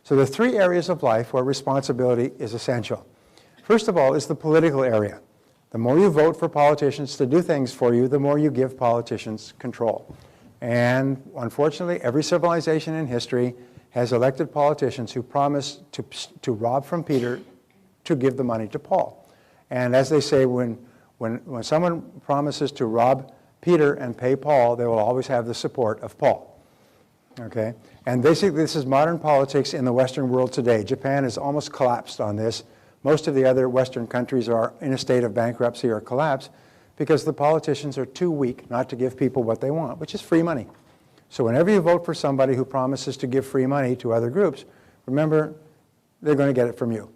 So there are three areas of life where responsibility is essential. First of all is the political area. The more you vote for politicians to do things for you, the more you give politicians control. And unfortunately, every civilization in history has elected politicians who promise to rob from Peter to give the money to Paul. And as they say, when someone promises to rob Peter and pay Paul, they will always have the support of Paul. Okay? And basically, this is modern politics in the Western world today. Japan has almost collapsed on this. Most of the other Western countries are in a state of bankruptcy or collapse because the politicians are too weak not to give people what they want, which is free money. So whenever you vote for somebody who promises to give free money to other groups, remember, they're going to get it from you.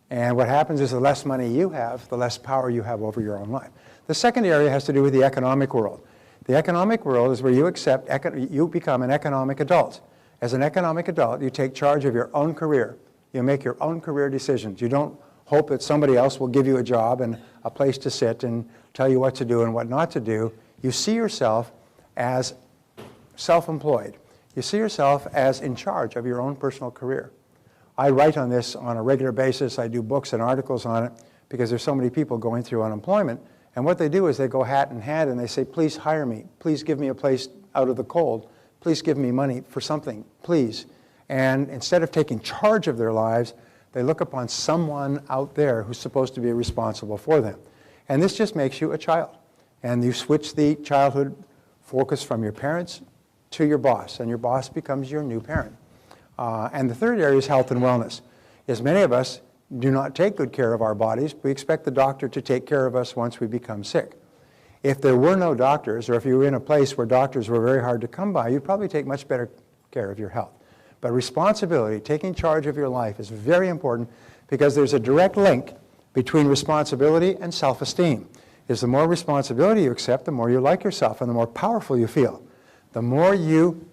And what happens is the less money you have, the less power you have over your own life. The second area has to do with the economic world. The economic world is where you become an economic adult. As an economic adult, you take charge of your own career. You make your own career decisions. You don't hope that somebody else will give you a job and a place to sit and tell you what to do and what not to do. You see yourself as self-employed. You see yourself as in charge of your own personal career. I write on this on a regular basis. I do books and articles on it because there's so many people going through unemployment. And what they do is they go hat in hand and they say, please hire me. Please give me a place out of the cold. Please give me money for something, please. And instead of taking charge of their lives, they look upon someone out there who's supposed to be responsible for them. And this just makes you a child. And you switch the childhood focus from your parents to your boss, and your boss becomes your new parent. And the third area is health and wellness. As many of us do not take good care of our bodies, we expect the doctor to take care of us once we become sick. If there were no doctors, or if you were in a place where doctors were very hard to come by, you'd probably take much better care of your health. But responsibility, taking charge of your life, is very important because there's a direct link between responsibility and self-esteem. Is the more responsibility you accept, the more you like yourself and the more powerful you feel. The more you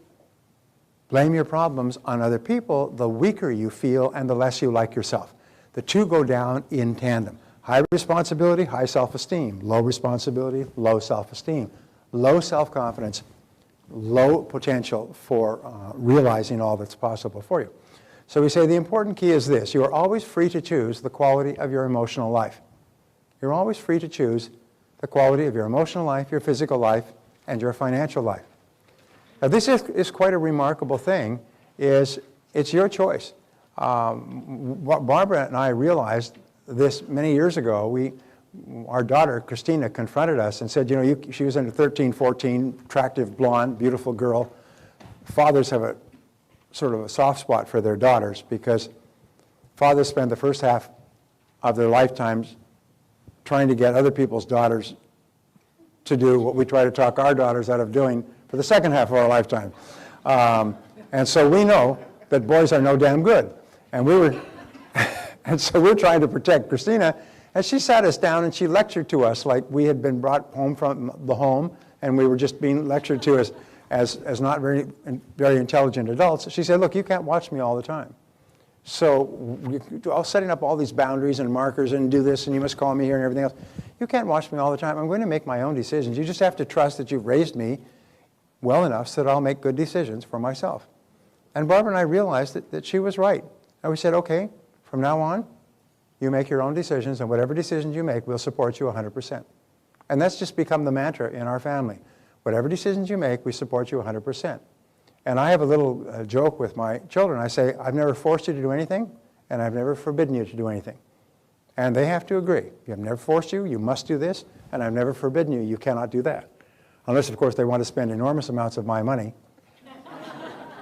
blame your problems on other people, the weaker you feel and the less you like yourself. The two go down in tandem. High responsibility, high self-esteem. Low responsibility, low self-esteem. Low self-confidence, low potential for realizing all that's possible for you. So we say the important key is this. You are always free to choose the quality of your emotional life. You're always free to choose the quality of your emotional life, your physical life, and your financial life. Now this is quite a remarkable thing. It's your choice. Barbara and I realized this many years ago. Our daughter, Christina, confronted us and said, you know, she was under 13, 14, attractive, blonde, beautiful girl. Fathers have a sort of a soft spot for their daughters because fathers spend the first half of their lifetimes trying to get other people's daughters to do what we try to talk our daughters out of doing for the second half of our lifetime. And so we know that boys are no damn good. And so we're trying to protect Christina. And she sat us down and she lectured to us like we had been brought home from the home and we were just being lectured to as not very intelligent adults. She said, look, you can't watch me all the time. So I was setting up all these boundaries and markers and do this and you must call me here and everything else. You can't watch me all the time. I'm going to make my own decisions. You just have to trust that you've raised me well enough so that I'll make good decisions for myself. And Barbara and I realized that she was right. And we said, okay, from now on, you make your own decisions, and whatever decisions you make, we'll support you 100%. And that's just become the mantra in our family. Whatever decisions you make, we support you 100%. And I have a little joke with my children. I say, I've never forced you to do anything, and I've never forbidden you to do anything. And they have to agree. I've never forced you, you must do this, and I've never forbidden you, you cannot do that. Unless, of course, they want to spend enormous amounts of my money,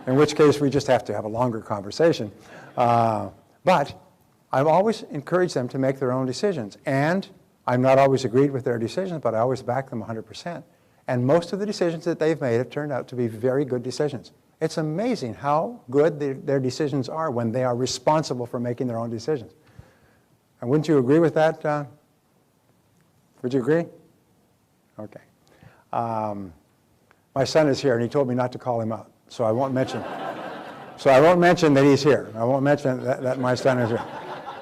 in which case we just have to have a longer conversation. But I've always encouraged them to make their own decisions. And I've not always agreed with their decisions, but I always back them 100%. And most of the decisions that they've made have turned out to be very good decisions. It's amazing how good their decisions are when they are responsible for making their own decisions. And wouldn't you agree with that? Would you agree? Okay. My son is here, and he told me not to call him out, so I won't mention. So I won't mention that he's here. I won't mention that my son is here.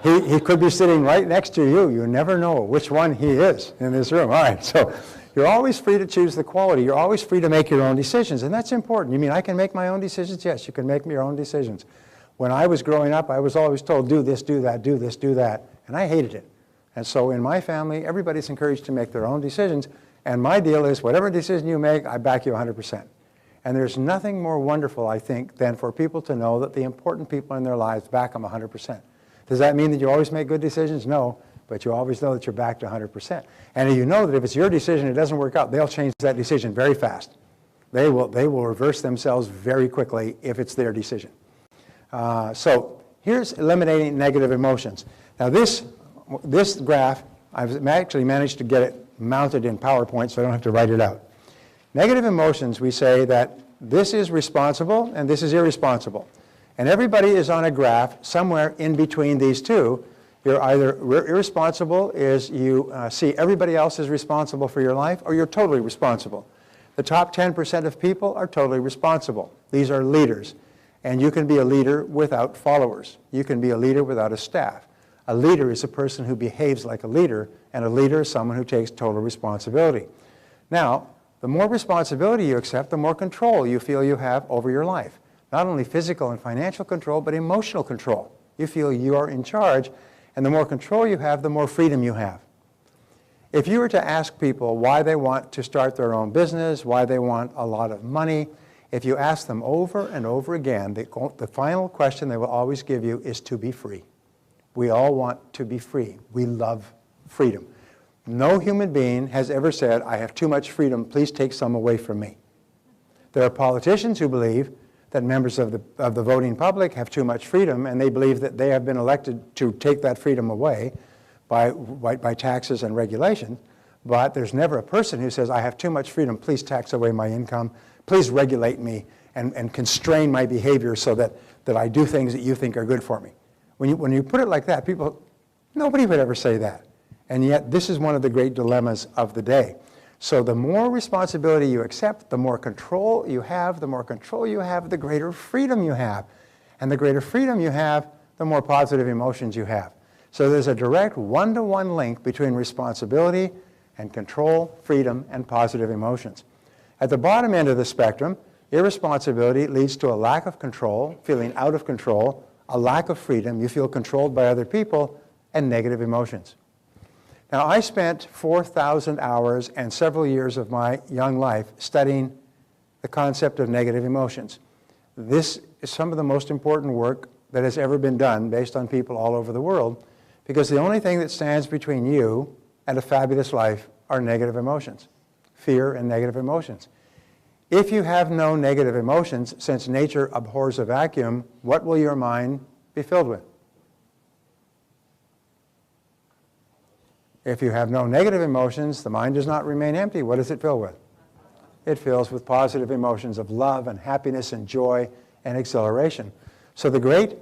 He could be sitting right next to you. You never know which one he is in this room. All right, so you're always free to choose the quality. You're always free to make your own decisions, and that's important. You mean I can make my own decisions? Yes, you can make your own decisions. When I was growing up, I was always told, do this, do that, do this, do that, and I hated it. And so in my family, everybody's encouraged to make their own decisions, and my deal is whatever decision you make, I back you 100%. And there's nothing more wonderful, I think, than for people to know that the important people in their lives back them 100%. Does that mean that you always make good decisions? No, but you always know that you're backed 100%. And you know that if it's your decision and it doesn't work out, they'll change that decision very fast. They will reverse themselves very quickly if it's their decision. So here's eliminating negative emotions. Now this graph, I've actually managed to get it mounted in PowerPoint so I don't have to write it out. Negative emotions, we say that this is responsible and this is irresponsible. And everybody is on a graph somewhere in between these two. You're either irresponsible is you see everybody else is responsible for your life, or you're totally responsible. The top 10% of people are totally responsible. These are leaders. And you can be a leader without followers. You can be a leader without a staff. A leader is a person who behaves like a leader, and a leader is someone who takes total responsibility. Now, the more responsibility you accept, the more control you feel you have over your life. Not only physical and financial control, but emotional control. You feel you are in charge, and the more control you have, the more freedom you have. If you were to ask people why they want to start their own business, why they want a lot of money, if you ask them over and over again, the final question they will always give you is to be free. We all want to be free. We love freedom. No human being has ever said, I have too much freedom, please take some away from me. There are politicians who believe that members of the voting public have too much freedom, and they believe that they have been elected to take that freedom away by taxes and regulation. But there's never a person who says, I have too much freedom, please tax away my income, please regulate me and constrain my behavior so that I do things that you think are good for me. When you put it like that, nobody would ever say that. And yet, this is one of the great dilemmas of the day. So the more responsibility you accept, the more control you have, the greater freedom you have. And the greater freedom you have, the more positive emotions you have. So there's a direct one-to-one link between responsibility and control, freedom, and positive emotions. At the bottom end of the spectrum, irresponsibility leads to a lack of control, feeling out of control, a lack of freedom, you feel controlled by other people, and negative emotions. Now, I spent 4,000 hours and several years of my young life studying the concept of negative emotions. This is some of the most important work that has ever been done based on people all over the world, because the only thing that stands between you and a fabulous life are negative emotions, fear and negative emotions. If you have no negative emotions, since nature abhors a vacuum, what will your mind be filled with? If you have no negative emotions, the mind does not remain empty. What does it fill with? It fills with positive emotions of love and happiness and joy and exhilaration. So the great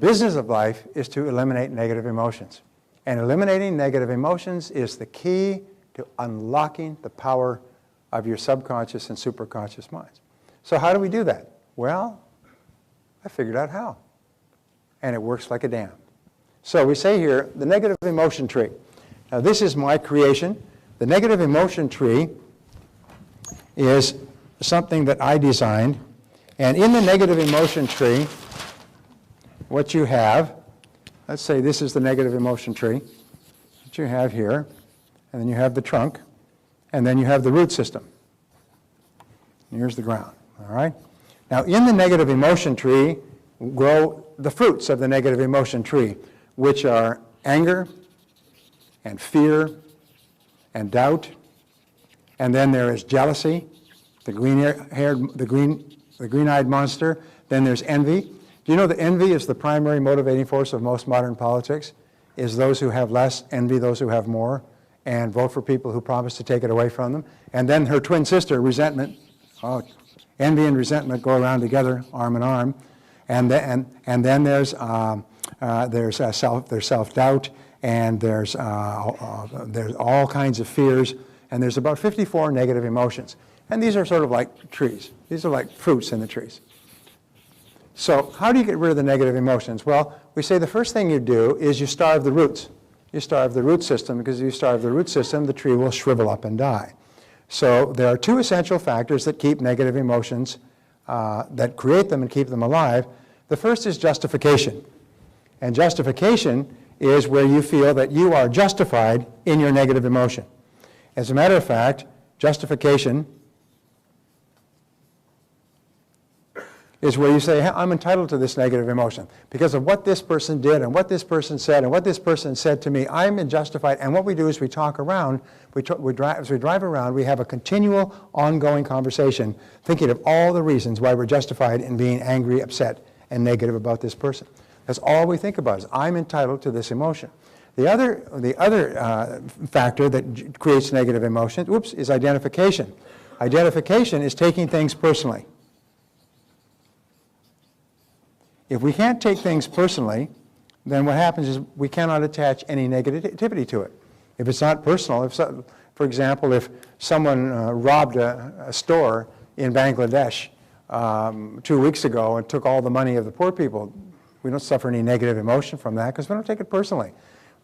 business of life is to eliminate negative emotions. And eliminating negative emotions is the key to unlocking the power of your subconscious and superconscious minds. So how do we do that? Well, I figured out how. And it works like a damn. So we say here, the negative emotion tree. Now this is my creation. The negative emotion tree is something that I designed. And in the negative emotion tree, what you have, let's say this is the negative emotion tree that you have here, and then you have the trunk, and then you have the root system. And here's the ground, all right? Now in the negative emotion tree grow the fruits of the negative emotion tree, which are anger and fear and doubt, and then there is jealousy, the green-eyed monster. Then there's envy. Do you know that envy is the primary motivating force of most modern politics? Is those who have less envy those who have more, and vote for people who promise to take it away from them. And then her twin sister, resentment. Oh, envy and resentment go around together, arm in arm. And then there's self-doubt, and there's all kinds of fears, and there's about 54 negative emotions. And these are sort of like trees. These are like fruits in the trees. So how do you get rid of the negative emotions? Well, we say the first thing you do is you starve the roots. You starve the root system, because if you starve the root system, the tree will shrivel up and die. So there are two essential factors that keep negative emotions, that create them and keep them alive. The first is justification. And justification is where you feel that you are justified in your negative emotion. As a matter of fact, justification is where you say, hey, I'm entitled to this negative emotion because of what this person did and what this person said and what this person said to me. I'm justified. And what we do is we talk around, as we drive around, we have a continual, ongoing conversation thinking of all the reasons why we're justified in being angry, upset, and negative about this person. That's all we think about is I'm entitled to this emotion. The other factor that creates negative emotion, is identification. Identification is taking things personally. If we can't take things personally, then what happens is we cannot attach any negativity to it. If it's not personal, for example, if someone robbed a store in Bangladesh 2 weeks ago and took all the money of the poor people, we don't suffer any negative emotion from that because we don't take it personally.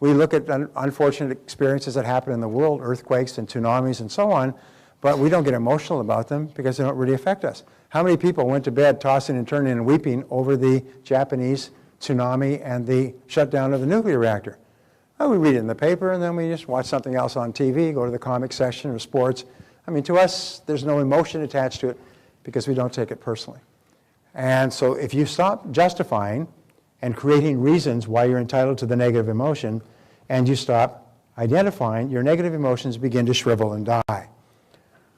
We look at unfortunate experiences that happen in the world, earthquakes and tsunamis and so on, but we don't get emotional about them because they don't really affect us. How many people went to bed tossing and turning and weeping over the Japanese tsunami and the shutdown of the nuclear reactor? Oh, we read it in the paper and then we just watch something else on TV, go to the comic section or sports. I mean, to us, there's no emotion attached to it because we don't take it personally. And so if you stop justifying and creating reasons why you're entitled to the negative emotion and you stop identifying, your negative emotions begin to shrivel and die.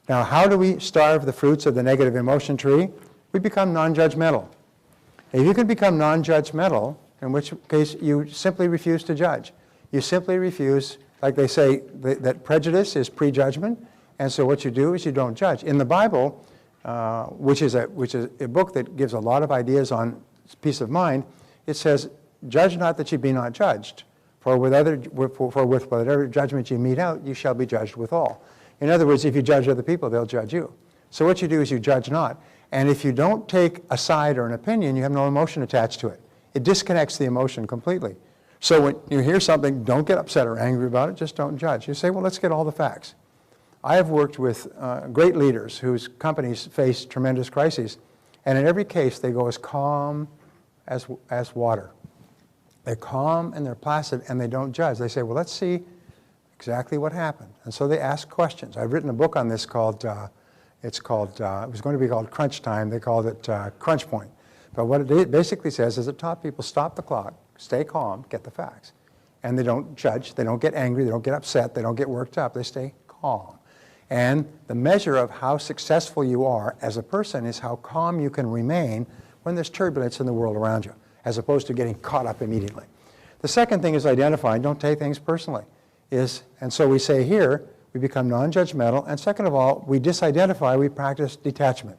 Now, how do we starve the fruits of the negative emotion tree? We become non-judgmental. If you can become non-judgmental, in which case you simply refuse to judge. You simply refuse, like they say, that prejudice is prejudgment, and so what you do is you don't judge. In the Bible, which is a book that gives a lot of ideas on peace of mind, it says, judge not that you be not judged, for with whatever judgment you mete out, you shall be judged withal. In other words, if you judge other people, they'll judge you. So what you do is you judge not. And if you don't take a side or an opinion, you have no emotion attached to it. It disconnects the emotion completely. So when you hear something, don't get upset or angry about it, just don't judge. You say, well, let's get all the facts. I have worked with great leaders whose companies face tremendous crises, and in every case, they go as calm as water. They're calm and they're placid and they don't judge. They say, well, let's see exactly what happened. And so they ask questions. I've written a book on this called, it was going to be called Crunch Time. They called it Crunch Point. But what it basically says is it taught people stop the clock, stay calm, get the facts. And they don't judge, they don't get angry, they don't get upset, they don't get worked up, they stay calm. And the measure of how successful you are as a person is how calm you can remain when there's turbulence in the world around you, as opposed to getting caught up immediately. The second thing is identifying, don't take things personally. And so we say here, we become non-judgmental, and second of all, we disidentify, we practice detachment.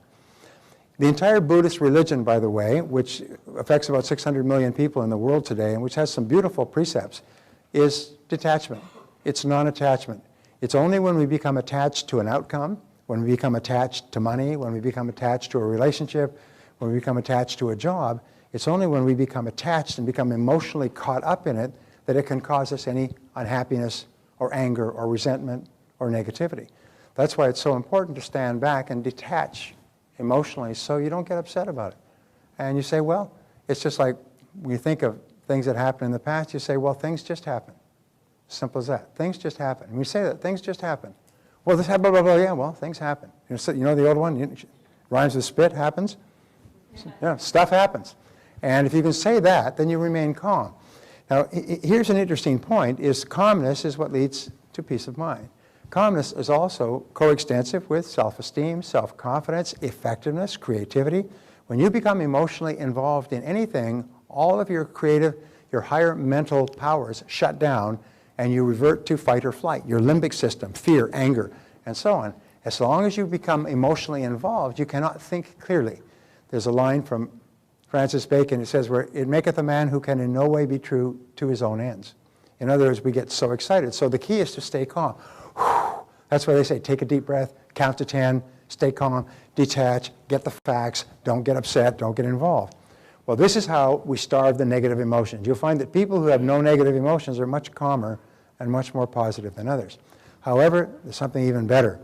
The entire Buddhist religion, by the way, which affects about 600 million people in the world today, and which has some beautiful precepts, is detachment. It's non-attachment. It's only when we become attached to an outcome, when we become attached to money, when we become attached to a relationship, when we become attached to a job, it's only when we become attached and become emotionally caught up in it that it can cause us any unhappiness or anger or resentment or negativity. That's why it's so important to stand back and detach emotionally so you don't get upset about it. And you say, well, it's just like when you think of things that happened in the past, you say, well, things just happen. Simple as that. Things just happen. And we say that, things just happen. Well, this happened, blah, blah, blah, yeah, well, things happen. You know the old one, rhymes with spit, happens? Yeah, stuff happens. And if you can say that, then you remain calm. Now, here's an interesting point, is calmness is what leads to peace of mind. Calmness is also coextensive with self-esteem, self-confidence, effectiveness, creativity. When you become emotionally involved in anything, all of your creative, your higher mental powers shut down and you revert to fight or flight, your limbic system, fear, anger, and so on. As long as you become emotionally involved, you cannot think clearly. There's a line from Francis Bacon, it says, where it maketh a man who can in no way be true to his own ends. In other words, we get so excited. So the key is to stay calm. That's why they say, take a deep breath, count to 10, stay calm, detach, get the facts, don't get upset, don't get involved. Well, this is how we starve the negative emotions. You'll find that people who have no negative emotions are much calmer and much more positive than others. However, there's something even better,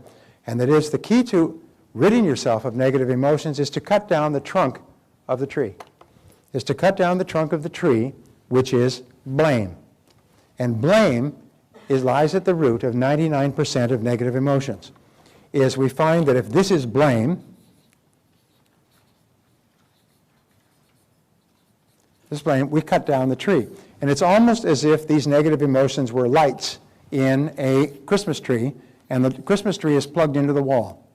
and that is the key to ridding yourself of negative emotions is to cut down the trunk of the tree. is to cut down the trunk of the tree, which is blame. And blame lies at the root of 99% of negative emotions. Is we find that if this is blame, we cut down the tree. And it's almost as if these negative emotions were lights in a Christmas tree, and the Christmas tree is plugged into the wall.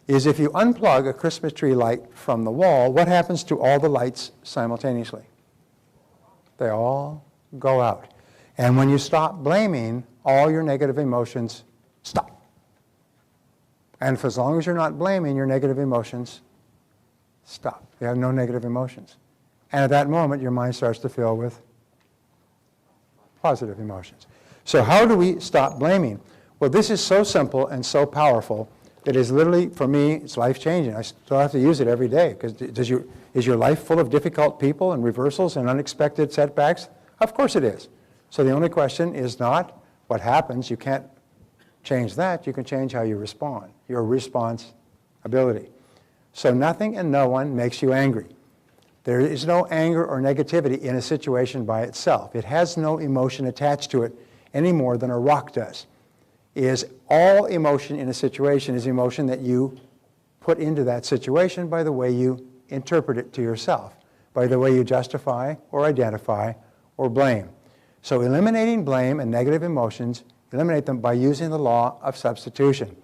Is if you unplug a Christmas tree light from the wall, what happens to all the lights simultaneously? They all go out. And when you stop blaming, all your negative emotions stop. And for as long as you're not blaming, your negative emotions stop. You have no negative emotions. And at that moment, your mind starts to fill with positive emotions. So how do we stop blaming? Well, this is so simple and so powerful that is literally, for me, it's life-changing. I still have to use it every day, because is your life full of difficult people and reversals and unexpected setbacks? Of course it is. So the only question is not what happens. You can't change that. You can change how you respond, your response ability. So nothing and no one makes you angry. There is no anger or negativity in a situation by itself. It has no emotion attached to it any more than a rock does. Is all emotion in a situation is emotion that you put into that situation by the way you interpret it to yourself, by the way you justify or identify or blame. So eliminating blame and negative emotions, eliminate them by using the law of substitution.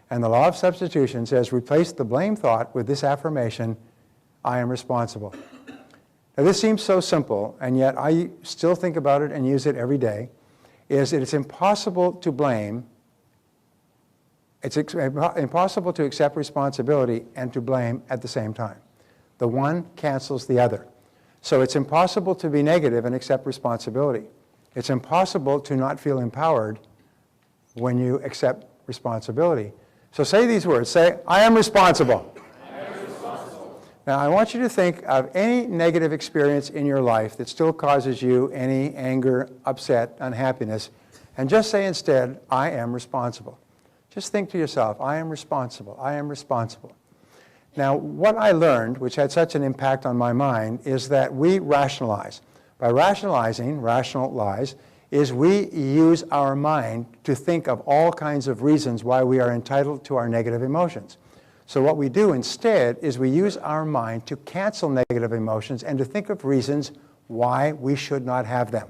And the law of substitution says replace the blame thought with this affirmation, I am responsible. Now this seems so simple, and yet I still think about it and use it every day, is that it's impossible to blame. It's impossible to accept responsibility and to blame at the same time. The one cancels the other. So it's impossible to be negative and accept responsibility. It's impossible to not feel empowered when you accept responsibility. So say these words. Say, I am responsible. I am responsible. Now I want you to think of any negative experience in your life that still causes you any anger, upset, unhappiness, and just say instead, I am responsible. Just think to yourself, I am responsible, I am responsible. Now, what I learned, which had such an impact on my mind, is that we rationalize. By rationalize, is we use our mind to think of all kinds of reasons why we are entitled to our negative emotions. So what we do instead is we use our mind to cancel negative emotions and to think of reasons why we should not have them.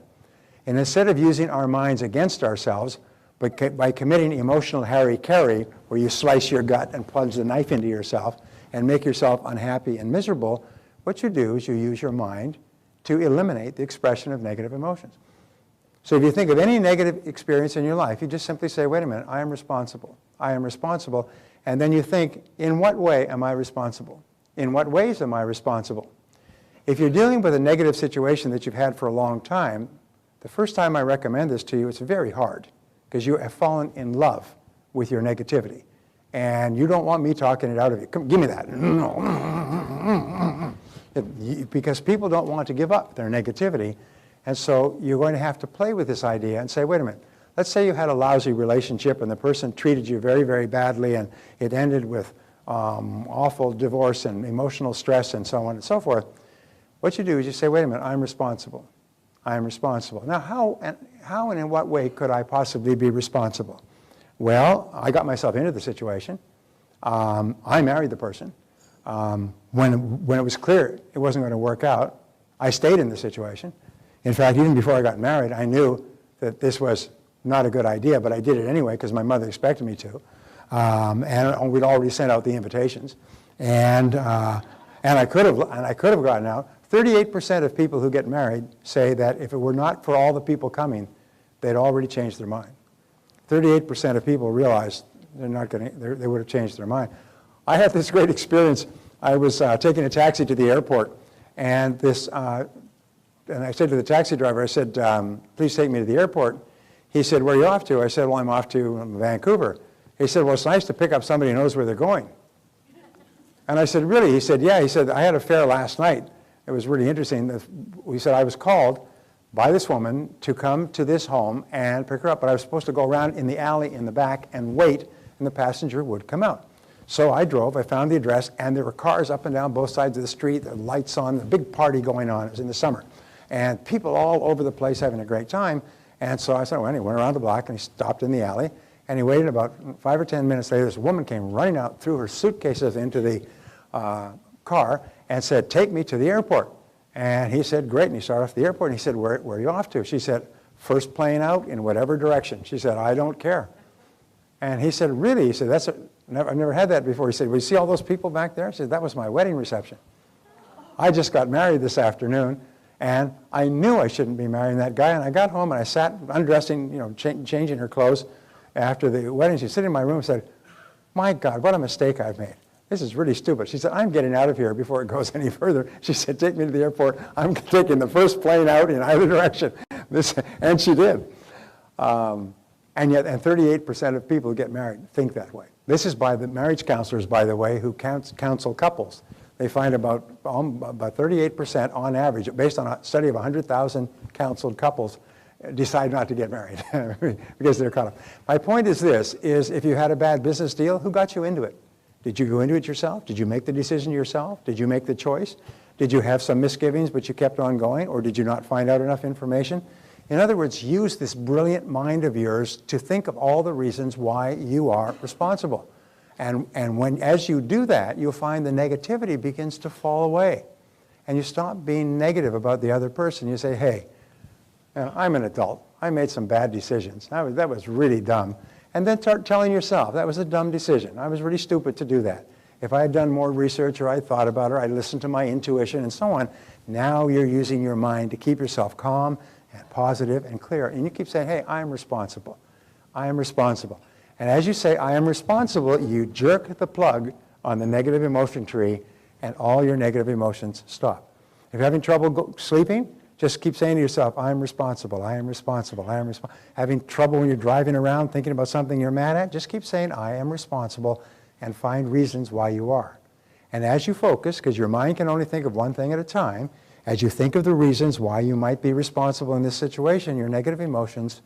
And instead of using our minds against ourselves, but by committing emotional hara-kiri, where you slice your gut and plunge the knife into yourself and make yourself unhappy and miserable, what you do is you use your mind to eliminate the expression of negative emotions. So if you think of any negative experience in your life, you just simply say, wait a minute, I am responsible. I am responsible. And then you think, in what way am I responsible? In what ways am I responsible? If you're dealing with a negative situation that you've had for a long time, the first time I recommend this to you, it's very hard, because you have fallen in love with your negativity. And you don't want me talking it out of you. Come, give me that. Because people don't want to give up their negativity. And so you're going to have to play with this idea and say, wait a minute, let's say you had a lousy relationship and the person treated you very, very badly and it ended with awful divorce and emotional stress and so on and so forth. What you do is you say, wait a minute, I'm responsible. I am responsible. Now, how and in what way could I possibly be responsible? Well, I got myself into the situation. I married the person. When it was clear it wasn't going to work out, I stayed in the situation. In fact, even before I got married, I knew that this was not a good idea, but I did it anyway because my mother expected me to. And we'd already sent out the invitations. And I could have gotten out. 38% of people who get married say that if it were not for all the people coming, they'd already changed their mind. 38% of people realize they would have changed their mind. I had this great experience. I was taking a taxi to the airport, and I said to the taxi driver, I said, please take me to the airport. He said, where are you off to? I said, well, I'm off to Vancouver. He said, well, it's nice to pick up somebody who knows where they're going. And I said, really? He said, yeah. He said, I had a fare last night. It was really interesting. He said, I was called by this woman to come to this home and pick her up, but I was supposed to go around in the alley in the back and wait, and the passenger would come out. So I drove, I found the address, and there were cars up and down both sides of the street, the lights on, a big party going on. It was in the summer. And people all over the place having a great time. And so I said, well, he went around the block and he stopped in the alley. And he waited. About 5 or 10 minutes later, this woman came running out, threw her suitcases into the car and said, take me to the airport. And he said, great. And he started off the airport and he said, where are you off to? She said, first plane out in whatever direction. She said, I don't care. And he said, really? He said, I've never had that before. He said, well, you see all those people back there? She said, that was my wedding reception. I just got married this afternoon, and I knew I shouldn't be marrying that guy. And I got home and I sat undressing, changing her clothes after the wedding. She sat in my room and said, my God, what a mistake I've made. This is really stupid. She said, I'm getting out of here before it goes any further. She said, take me to the airport. I'm taking the first plane out in either direction. And she did. And 38% of people who get married think that way. This is by the marriage counselors, by the way, who counsel couples. They find about 38% on average, based on a study of 100,000 counseled couples, decide not to get married because they're caught up. My point is this, is if you had a bad business deal, who got you into it? Did you go into it yourself? Did you make the decision yourself? Did you make the choice? Did you have some misgivings but you kept on going, or did you not find out enough information? In other words, use this brilliant mind of yours to think of all the reasons why you are responsible. And as you do that, you'll find the negativity begins to fall away. And you stop being negative about the other person. You say, hey, I'm an adult. I made some bad decisions. That was really dumb. And then start telling yourself, that was a dumb decision. I was really stupid to do that. If I had done more research or I thought about it, or I listened to my intuition and so on, now you're using your mind to keep yourself calm and positive and clear. And you keep saying, hey, I am responsible. I am responsible. And as you say, I am responsible, you jerk the plug on the negative emotion tree and all your negative emotions stop. If you're having trouble sleeping, just keep saying to yourself, I am responsible, I am responsible, I am responsible. Having trouble when you're driving around thinking about something you're mad at, just keep saying, I am responsible, and find reasons why you are. And as you focus, because your mind can only think of one thing at a time, as you think of the reasons why you might be responsible in this situation, your negative emotions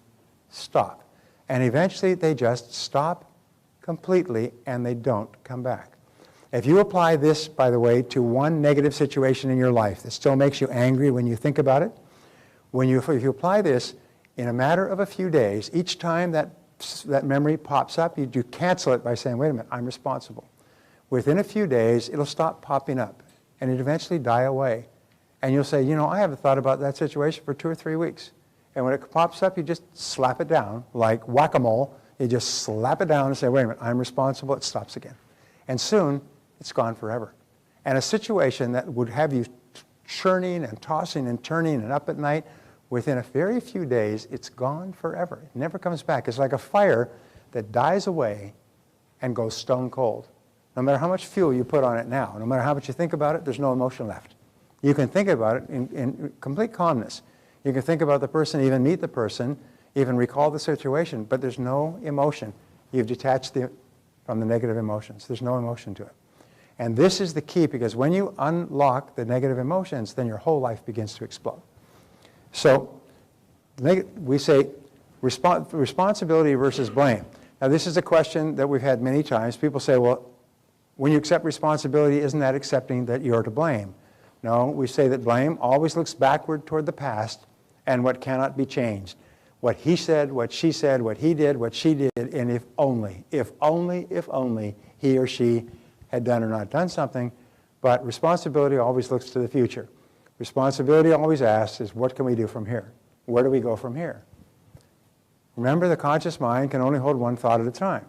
stop. And eventually they just stop completely and they don't come back. If you apply this, by the way, to one negative situation in your life that still makes you angry when you think about it, if you apply this in a matter of a few days, each time that memory pops up, you cancel it by saying, wait a minute, I'm responsible. Within a few days, it'll stop popping up and it eventually die away. And you'll say, I haven't thought about that situation for 2 or 3 weeks. And when it pops up, you just slap it down like whack-a-mole. You just slap it down and say, wait a minute, I'm responsible. It stops again. And soon, it's gone forever. And a situation that would have you churning and tossing and turning and up at night, within a very few days, it's gone forever. It never comes back. It's like a fire that dies away and goes stone cold. No matter how much fuel you put on it now, no matter how much you think about it, there's no emotion left. You can think about it in complete calmness. You can think about the person, even meet the person, even recall the situation, but there's no emotion. You've detached from the negative emotions. There's no emotion to it. And this is the key, because when you unlock the negative emotions, then your whole life begins to explode. So we say responsibility versus blame. Now this is a question that we've had many times. People say, well, when you accept responsibility, isn't that accepting that you're to blame? No, we say that blame always looks backward toward the past and what cannot be changed. What he said, what she said, what he did, what she did, and if only he or she had done or not done something. But responsibility always looks to the future. Responsibility always asks is, what can we do from here? Where do we go from here? Remember, the conscious mind can only hold one thought at a time.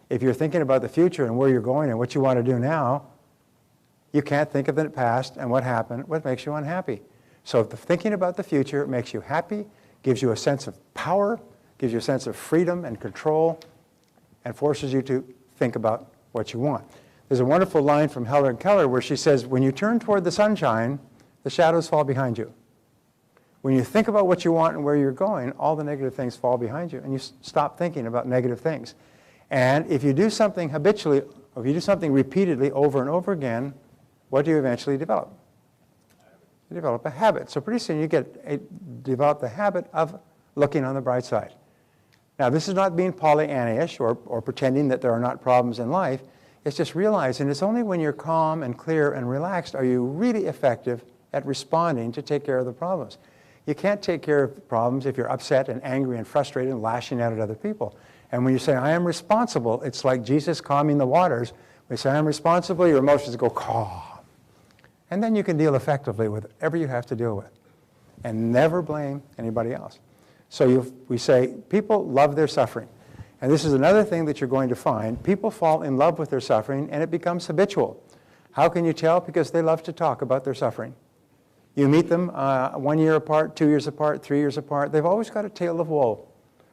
If you're thinking about the future and where you're going and what you want to do now, you can't think of the past and what happened, what makes you unhappy. So if thinking about the future makes you happy, gives you a sense of power, gives you a sense of freedom and control, and forces you to think about what you want. There's a wonderful line from Helen Keller where she says, when you turn toward the sunshine, the shadows fall behind you. When you think about what you want and where you're going, all the negative things fall behind you, and you stop thinking about negative things. And if you do something habitually, or if you do something repeatedly over and over again, what do you eventually develop? You develop a habit. So pretty soon you develop the habit of looking on the bright side. Now this is not being Pollyanna-ish or pretending that there are not problems in life. It's just realizing it's only when you're calm and clear and relaxed are you really effective at responding to take care of the problems. You can't take care of problems if you're upset and angry and frustrated and lashing out at other people. And when you say, I am responsible, it's like Jesus calming the waters. When you say, I am responsible, your emotions go calm. And then you can deal effectively with whatever you have to deal with. And never blame anybody else. So we say, people love their suffering. And this is another thing that you're going to find. People fall in love with their suffering, and it becomes habitual. How can you tell? Because they love to talk about their suffering. You meet them 1 year apart, 2 years apart, 3 years apart. They've always got a tale of woe.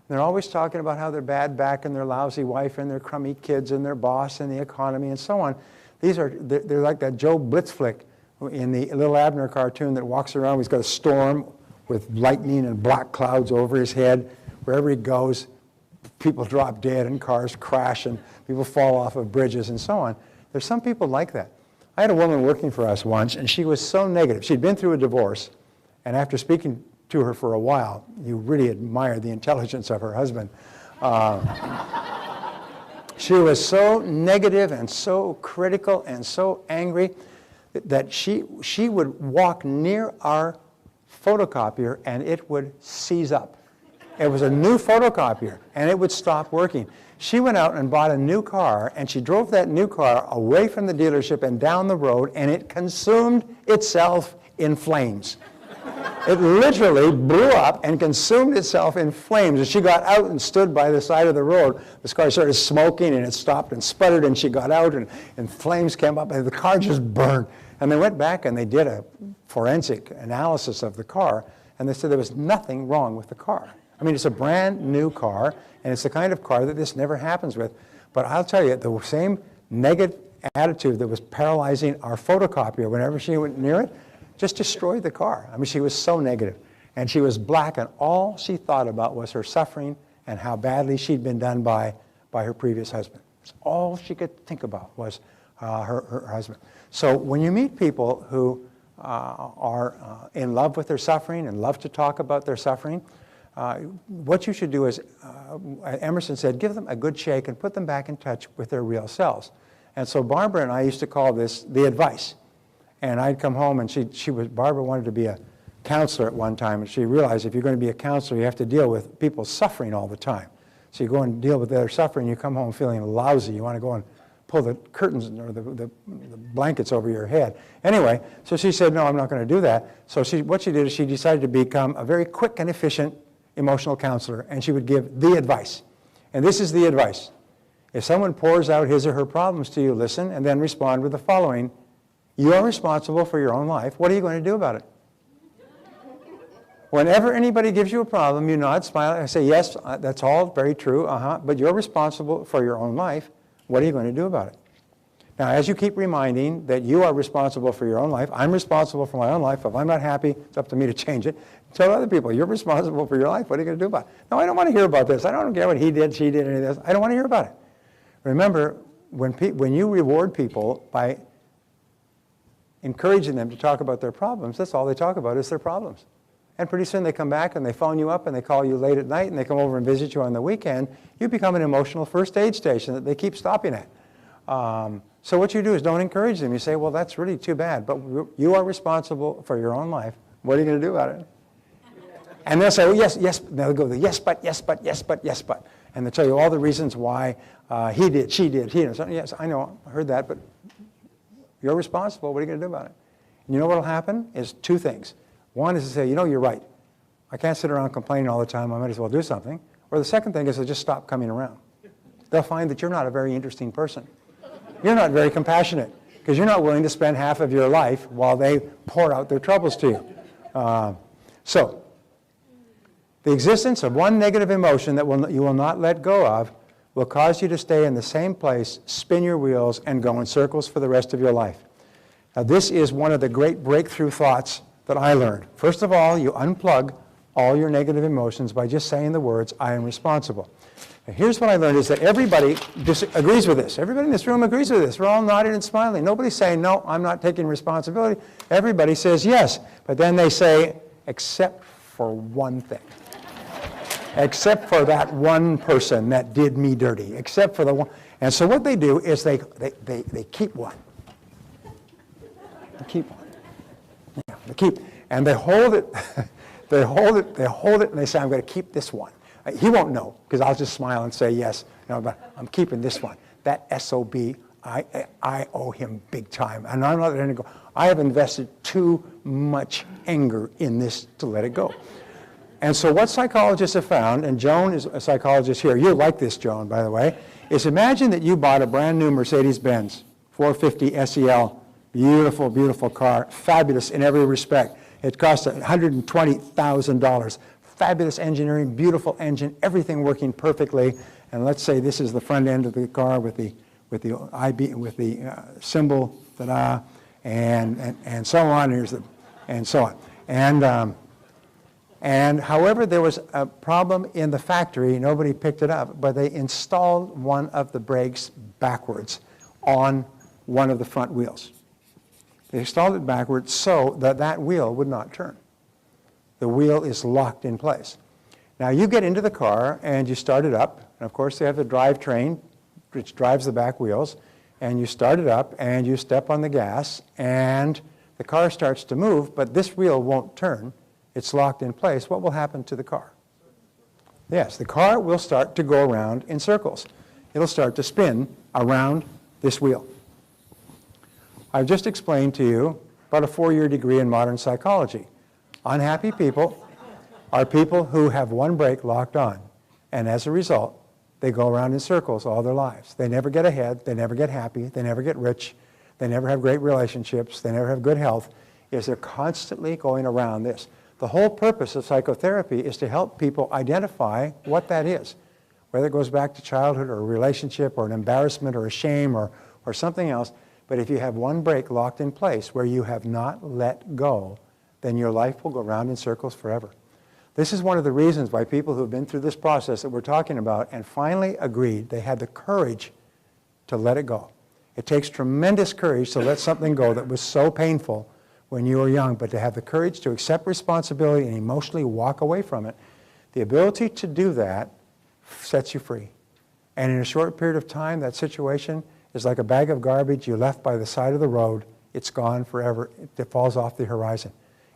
They're always talking about how their bad back and their lousy wife and their crummy kids and their boss and the economy and so on. They're like that Joe Blitz flick in the Little Abner cartoon that walks around. He's got a storm with lightning and black clouds over his head. Wherever he goes, people drop dead and cars crash and people fall off of bridges and so on. There's some people like that. I had a woman working for us once, and she was so negative. She'd been through a divorce, and after speaking to her for a while, you really admire the intelligence of her husband. She was so negative and so critical and so angry that she would walk near our photocopier and it would seize up. It was a new photocopier, and it would stop working. She went out and bought a new car, and she drove that new car away from the dealership and down the road, and it consumed itself in flames. It literally blew up and consumed itself in flames. As she got out and stood by the side of the road, this car started smoking, and it stopped and sputtered, and she got out, and flames came up, and the car just burned. And they went back and they did a forensic analysis of the car, and they said there was nothing wrong with the car. I mean, it's a brand new car, and it's the kind of car that this never happens with. But I'll tell you, the same negative attitude that was paralyzing our photocopier whenever she went near it just destroyed the car. I mean, she was so negative. And she was black, and all she thought about was her suffering and how badly she'd been done by her previous husband. That's all she could think about was her husband. So when you meet people who are in love with their suffering and love to talk about their suffering, what you should do is, Emerson said, give them a good shake and put them back in touch with their real selves. And so Barbara and I used to call this the advice. And I'd come home, and Barbara wanted to be a counselor at one time, and she realized if you're going to be a counselor, you have to deal with people suffering all the time. So you go and deal with their suffering, you come home feeling lousy. You want to go and pull the curtains or the blankets over your head. Anyway, so she said, no, I'm not going to do that. So what she did is she decided to become a very quick and efficient emotional counselor, and she would give the advice. And this is the advice. If someone pours out his or her problems to you, listen, and then respond with the following: you are responsible for your own life. What are you going to do about it? Whenever anybody gives you a problem, you nod, smile, and say, yes, that's all very true, but you're responsible for your own life. What are you going to do about it? Now, as you keep reminding that you are responsible for your own life, I'm responsible for my own life. If I'm not happy, it's up to me to change it. Tell other people, you're responsible for your life. What are you going to do about it? No, I don't want to hear about this. I don't care what he did, she did, any of this. I don't want to hear about it. Remember, when you reward people by encouraging them to talk about their problems, that's all they talk about is their problems. And pretty soon they come back and they phone you up and they call you late at night and they come over and visit you on the weekend. You become an emotional first aid station that they keep stopping at. So what you do is don't encourage them. You say, well, that's really too bad, but you are responsible for your own life. What are you going to do about it? And they'll say, oh, yes, yes. They'll go, yes, but, yes, but, yes, but, yes, but. And they'll tell you all the reasons why he did, she did, he did. Yes, I know, I heard that, but you're responsible. What are you going to do about it? And you know what will happen is two things. One is to say, you know, you're right. I can't sit around complaining all the time. I might as well do something. Or the second thing is to just stop coming around. They'll find that you're not a very interesting person. You're not very compassionate because you're not willing to spend half of your life while they pour out their troubles to you. So, the existence of one negative emotion that you will not let go of will cause you to stay in the same place, spin your wheels, and go in circles for the rest of your life. Now, this is one of the great breakthrough thoughts that I learned. First of all, you unplug all your negative emotions by just saying the words, I am responsible. Now, here's what I learned is that everybody agrees with this. Everybody in this room agrees with this. We're all nodding and smiling. Nobody's saying, no, I'm not taking responsibility. Everybody says yes. But then they say, except for one thing. Except for that one person that did me dirty. Except for the one. And so what they do is they keep one. They keep one. Yeah, they keep, and they hold it, they hold it, and they say, I'm going to keep this one. He won't know, because I'll just smile and say yes, no, but I'm keeping this one. That SOB, I owe him big time. And I'm not letting it go. I have invested too much anger in this to let it go. And so what psychologists have found, and Joan is a psychologist here, you'll like this, Joan, by the way, is imagine that you bought a brand new Mercedes-Benz 450 SEL, beautiful, beautiful car, fabulous in every respect. It cost $120,000. Fabulous engineering, beautiful engine, everything working perfectly. And let's say this is the front end of the car with the symbol, ta-da, and so on. Here's the, and so on. And however, there was a problem in the factory. Nobody picked it up, but they installed one of the brakes backwards on one of the front wheels. They installed it backwards so that that wheel would not turn. The wheel is locked in place. Now you get into the car and you start it up, and of course they have the drivetrain which drives the back wheels, and you start it up and you step on the gas and the car starts to move, but this wheel won't turn. It's locked in place. What will happen to the car? Yes, the car will start to go around in circles. It'll start to spin around this wheel. I've just explained to you about a 4-year degree in modern psychology. Unhappy people are people who have one brake locked on, and as a result, they go around in circles all their lives. They never get ahead, they never get happy, they never get rich, they never have great relationships, they never have good health, is they're constantly going around this. The whole purpose of psychotherapy is to help people identify what that is, whether it goes back to childhood or a relationship or an embarrassment or a shame or something else. But if you have one brake locked in place where you have not let go, then your life will go around in circles forever. This is one of the reasons why people who have been through this process that we're talking about and finally agreed, they had the courage to let it go. It takes tremendous courage to let something go that was so painful when you were young, but to have the courage to accept responsibility and emotionally walk away from it. The ability to do that sets you free. And in a short period of time, that situation is like a bag of garbage you left by the side of the road. It's gone forever. It falls off the horizon.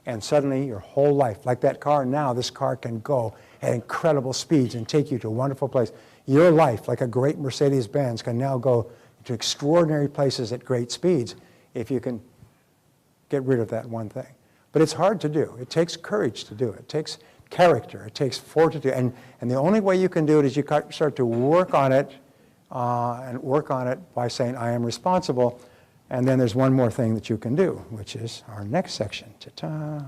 And suddenly your whole life, like that car now, this car can go at incredible speeds and take you to a wonderful place. Your life, like a great Mercedes-Benz, can now go to extraordinary places at great speeds if you can get rid of that one thing. But it's hard to do. It takes courage to do it. It takes character. It takes fortitude. And the only way you can do it is you start to work on it and work on it by saying, I am responsible. And then there's one more thing that you can do, which is our next section. Ta-ta.